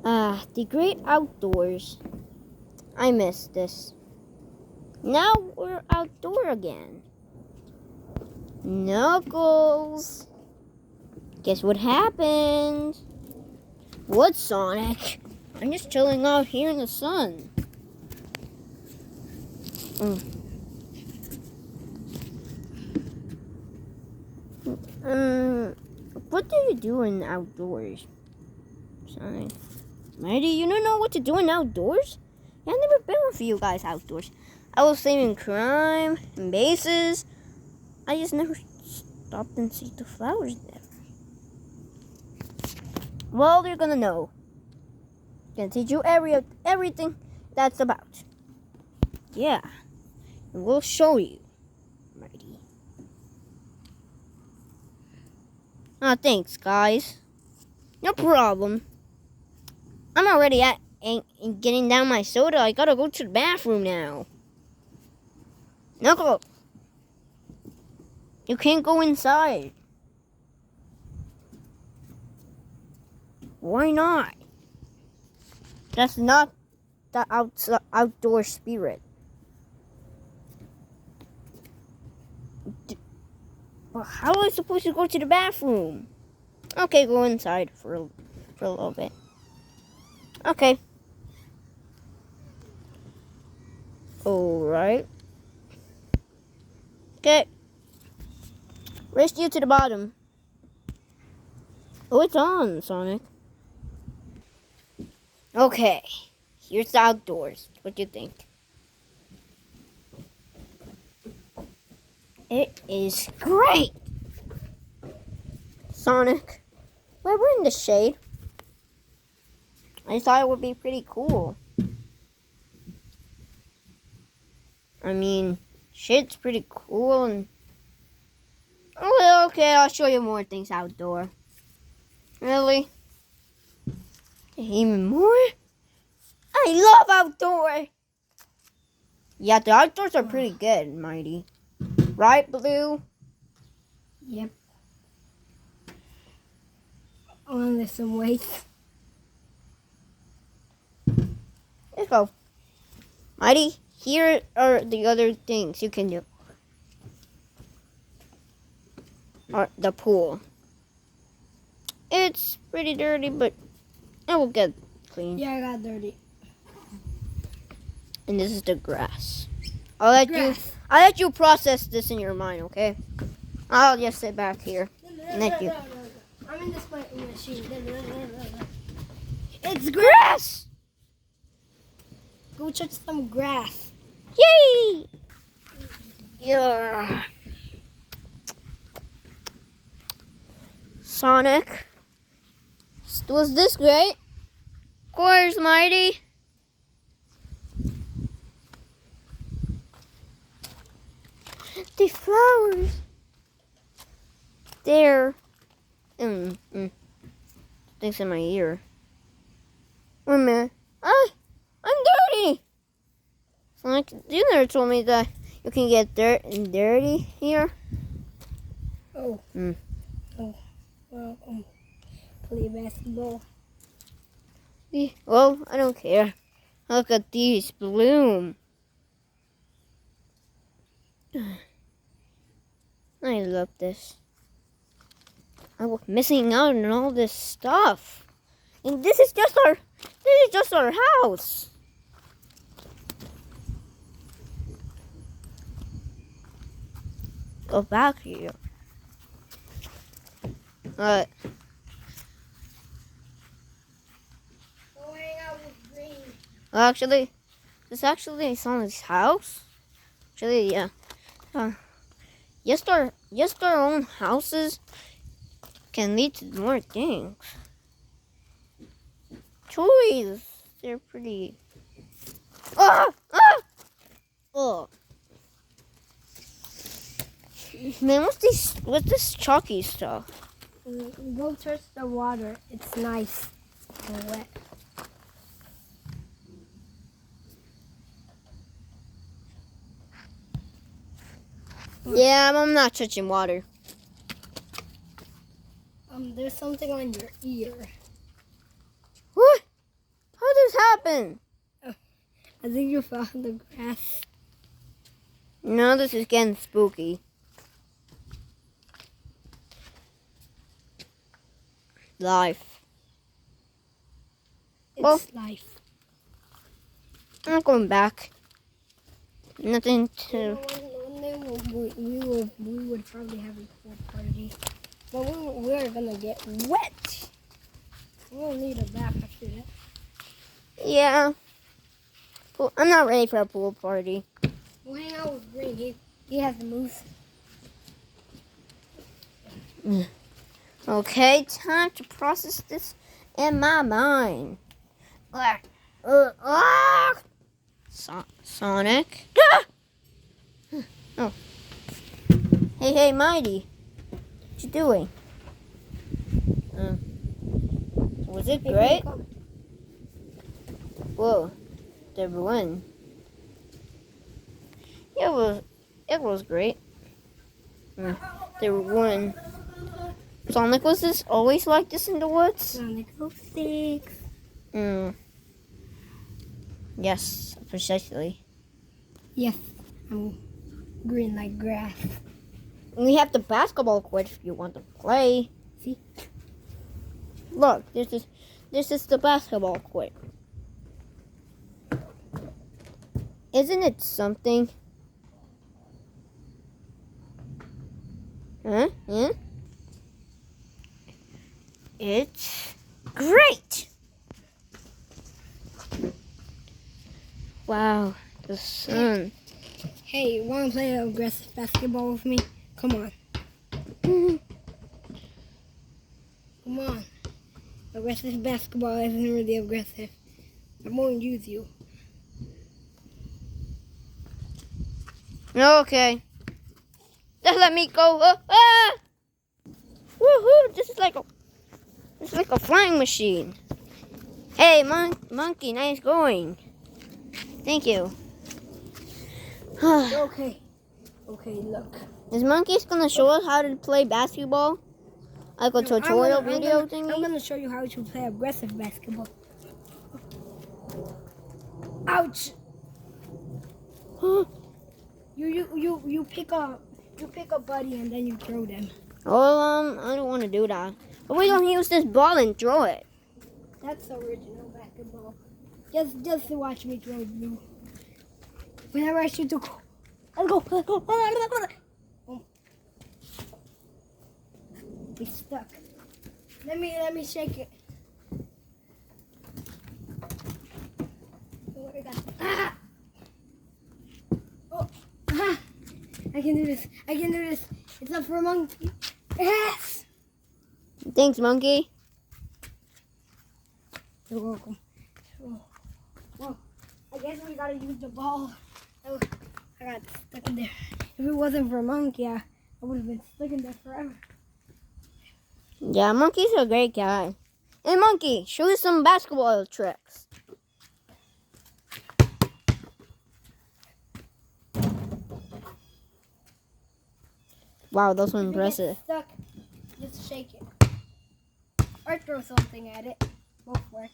The great outdoors. I miss this. Now we're outdoor again. Knuckles. Guess what happened? What, Sonic? I'm just chilling out here in the sun. What do you do in outdoors, Sonic? Mighty, you don't know what to do in outdoors? Yeah, I've never been with you guys outdoors. I was saving crime and bases. I just never stopped and see the flowers there. Well, you're gonna know. Gonna teach you everything that's about. Yeah, and we'll show you, Mighty. Ah, thanks, guys. No problem. I'm already getting down my soda. I gotta go to the bathroom now. Knuckle, you can't go inside. Why not? That's not the outdoor spirit. Well, how am I supposed to go to the bathroom? Okay, go inside for a little bit. Okay. Alright. Okay. Race you to the bottom. Oh, it's on, Sonic. Okay. Here's the outdoors. What do you think? It is great! Sonic. Well, we're in the shade. I thought it would be pretty cool. I mean, shit's pretty cool and... Oh, okay, I'll show you more things outdoor. Really? Even more? I love outdoor! Yeah, the outdoors are pretty good, Mighty. Right, Blue? Yep. I want to lift some weights. Let's go. Mighty, here are the other things you can do. Or the pool. It's pretty dirty, but it will get clean. Yeah, I got dirty. And this is the grass. I'll let you process this in your mind, okay? I'll just sit back here and let you. I'm in this machine. It's grass! Go touch some grass. Yay! Yeah. Sonic. Was this great? Of course, Mighty. The flowers. They're... Things in my ear. Wait a minute. I'm dirty! Sonic, you never told me that you can get dirt and dirty here. Oh. Oh. Well, play basketball. Well, I don't care. Look at these bloom. I love this. I was missing out on all this stuff. And this is just our house. Go back here. Go hang out with Green. Actually, this actually Sonic's house. Actually, yeah. Just our own houses can lead to more things. Toys, they're pretty. Oh. Man, what's this chalky stuff? Go touch the water. It's nice and wet. Yeah, I'm not touching water. There's something on your ear. What? happened? I think you fell on the grass. No, this is getting spooky. Life. It's Well- life. I'm not going back. Nothing You to. know, one day we would probably have a pool party. But we're gonna get wet. We'll need a bath after that. Yeah. Well, I'm not ready for a pool party. We'll hang out with Green. He has the moose. Okay, time to process this in my mind. Sonic. Ah! Oh. Hey, Mighty. What you doing? Was it great? Whoa. There won. Yeah, it was great. There won. Sonic, was this always like this in the woods? Sonic 06. Yes, precisely. Yes, I'm green like grass. We have the basketball court if you want to play. See? Look, this is the basketball court. Isn't it something? Huh? Yeah? It's great! Wow, the sun. Hey, you wanna play aggressive basketball with me? Come on. Come on. Aggressive basketball isn't really aggressive. I won't use you. Okay. Just let me go. Woohoo! This is like a flying machine. Hey, monkey, nice going. Thank you. Okay. Okay, look. Is Monkey's gonna show us how to play basketball? Like a tutorial video thingy? I'm gonna show you how to play aggressive basketball. Ouch! You pick a buddy and then you throw them. Oh, I don't want to do that. But we don't use this ball and throw it. That's original basketball. Just to watch me throw you. Whenever I shoot the goal. Let's go. Let's go. Oh. It's stuck. Let me shake it. Oh, I got it. Ah! Oh. Ah! I can do this. I can do this. It's up for a monkey. Yes! Thanks, Monkey. You're welcome. Oh. Well, I guess we gotta use the ball. Oh, I got stuck in there. If it wasn't for a monkey, I would have been stuck in there forever. Yeah, Monkey's a great guy. Hey, Monkey, show us some basketball tricks. Wow, those were impressive. If you get stuck, just shake it. Or throw something at it. Both work.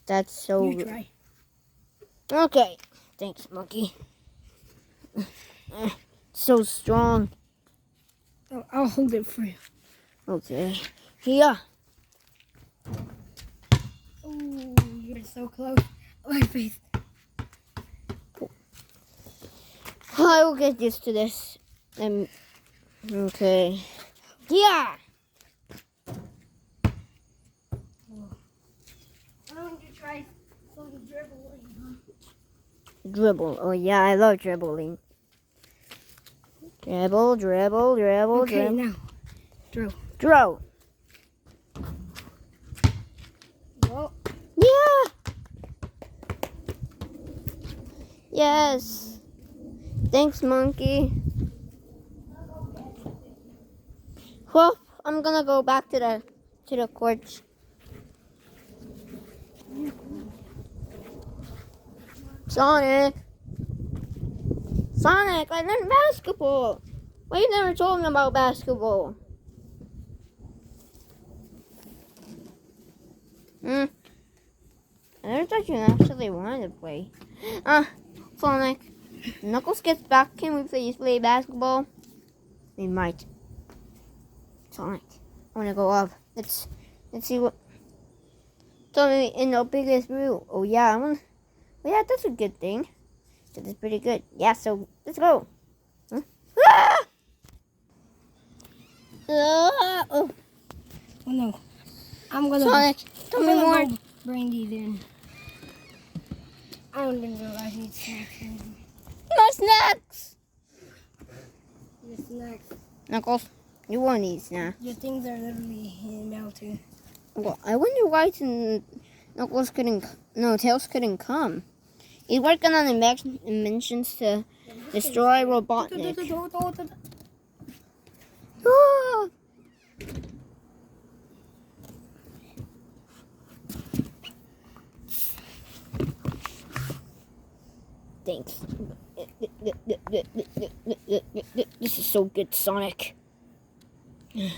That's so You good. try. Okay, thanks, Monkey. So strong. Oh, I'll hold it for you. Okay. Here. Ooh, you're so close. Oh, my face. I will get used to this. Okay. Yeah. Why don't you try some dribbling, huh? Dribble. Oh, yeah, I love dribbling. Dribble, dribble, dribble, Okay, dribble. now. Throw. Throw. Well, Yeah. Yes. Thanks, Monkey. Well, I'm gonna go back to the court. Sonic, I learned basketball. Why you never told me about basketball? I never thought you actually wanted to play. Sonic. Knuckles gets back. Can we please play basketball? We might. Sonic. I wanna go up. Let's see what. Tell me in the biggest room. Oh yeah, well, yeah, that's a good thing. That is pretty good. Yeah, so let's go. Huh? Ah! Oh no. I'm gonna. Sonic, tell me more. Brandy then. I don't even realize I need snacks. No snacks. The snacks. Knuckles, you won't eat snacks. Your things are literally melting. Well, I wonder why Tails couldn't come. He's working on inventions to destroy Robotnik. Ah! Thanks. This is so good, Sonic. Hey,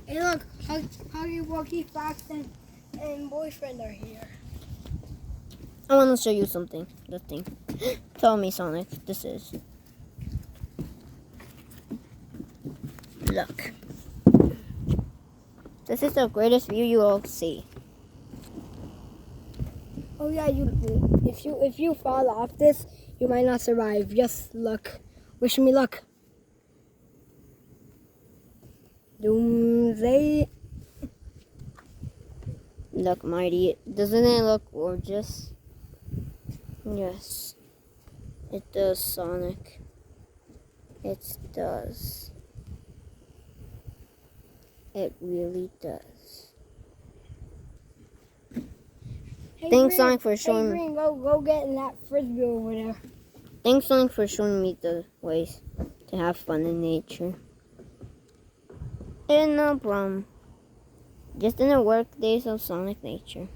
look, Huggy Wuggy Fox and boyfriend are here. I want to show you something. The thing. Tell me, Sonic. This is. Look. This is the greatest view you will see. Oh yeah, if you fall off this, you might not survive. Just luck. Wish me luck. Doomsday. Look, Mighty. Doesn't it look gorgeous? Yes. It does, Sonic. It does. It really does. Hey, Thanks, Green, Sonic, for showing me. Green, go get in that frisbee over there. Thanks, Sonic, for showing me the ways to have fun in nature. And no problem. Just in the work days of Sonic Nature.